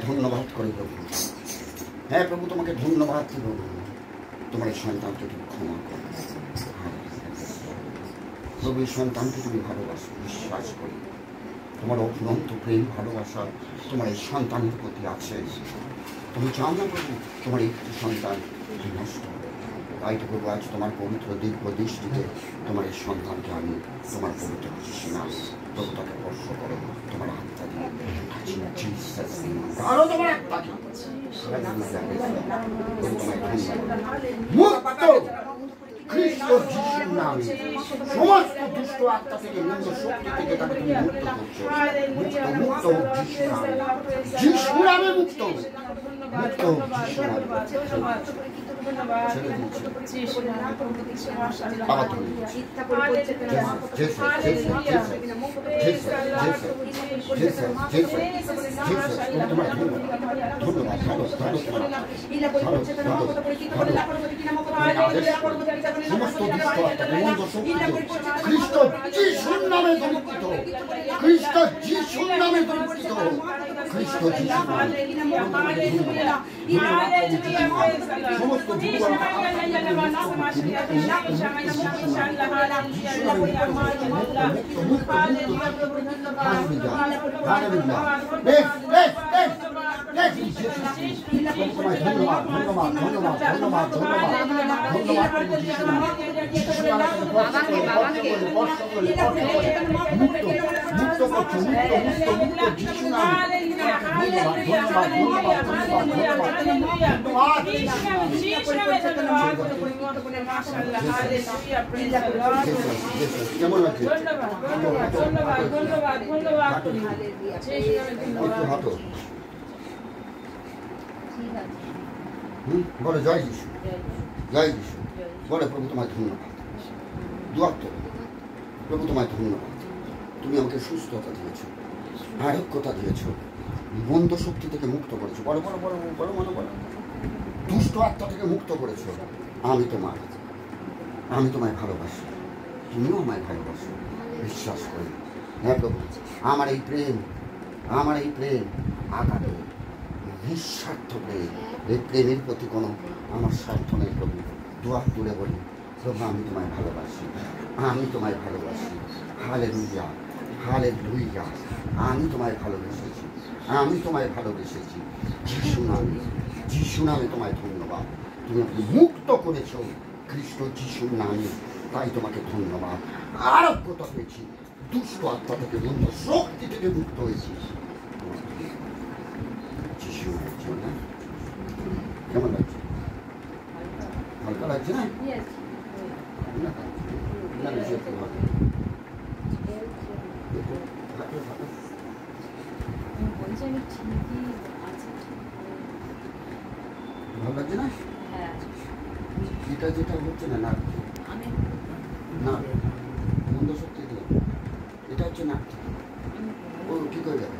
ধন্যবাদ করি প্রভু। হ্যাঁ প্রভু, তোমাকে ধন্যবাদ প্রভু। তোমার এই সন্তানকে তুমি ক্ষমা করো প্রভু। এই সন্তানকে তুমি ভালোবাসো, বিশ্বাস করি তোমার অফুরন্ত প্রেম ভালোবাসা তোমার এই সন্তানের প্রতি আছে। তুমি চাও না প্রভু তোমার এই সন্তান নষ্ট হবে। তাই তো প্রভু আজ তোমার পবিত্র দিব্য দৃষ্টিতে তোমার এই সন্তানকে আমি তোমার পবিত্র নাম প্রভু তাকে স্পর্শ করো তোমার আত্মা দিয়ে। আরো তোমার আত্মাকে মুক্ত খ্রিস্ট যিশুর নামে সমস্ত দুষ্ট আত্মা থেকে, মন্দ শক্তি থেকে তাকে তুমি মুক্ত করছো। মুক্ত হোক যিশুর নামে, যিশুর নামে মুক্ত হোক, মুক্ত হোক যিশুর নামে। ছেড়ে দিয়েছে বাবা, তুমি সমস্ত দুষ্ট খ্রিস্ট যিশুর নামে দরিদ্রিত, খ্রিস্ট যিশুর নামে দরিদ্রিত, খ্রিস্ট যিশুর নামে সমস্ত ধন্যবাদ ধন্যবাদ ধন্যবাদ ধন্যবাদ ধন্যবাদ মুক্ত মুক্ত করছো, মুক্ত মুক্ত মুক্ত যিশু নামে কেমন লাগছে? বলে জয় যিশু, জয় যিশু। বলে প্রভু তোমায় ধন্যবাদ। দুয়াত্ম প্রভু তোমায় ধন্যবাদ। তুমি আমাকে সুস্থতা দিয়েছ, আরোগ্যতা দিয়েছ, বন্ধ শক্তি থেকে মুক্ত করেছো। বড় বড় বড় বড় মনে বড় দুষ্ট আত্মা থেকে মুক্ত করেছো। আমি তোমায় ভালোবাসি, তুমিও আমায় ভালোবাসো, বিশ্বাস করি। হ্যাঁ প্রভু, আমার এই প্রেম আগামী নিঃস্বার্থ প্রেম। এই প্রেমের প্রতি কোনো আমার স্বার্থ নেই প্রভু। দুয়ার তুলে বলি প্রভু, আমি তোমায় ভালোবাসি, আমি তোমায় ভালোবাসি। Hallelujah, hallelujah. আমি তোমায় ভালোবেসেছি, আমি তোমায় ভালোবেসেছি। যিশু নামে তোমায় ধন্যবাদ। তুমি আমাকে মুক্ত করেছ খ্রিস্ট যিশুর নামে, তাই তোমাকে ধন্যবাদ। আরোগ্যতা পেয়েছি, দুষ্ট আত্মা থেকে, বন্ধ শক্তি থেকে মুক্ত হয়েছি। যিশু না কেমন লাগছে? হালকা লাগছে না? ভালো লাগছে না? এটা যেটা হচ্ছে না নাক, না বন্ধ শক্তি দিয়ে এটা হচ্ছে নাক, ও ঠিক হয়ে যাবে।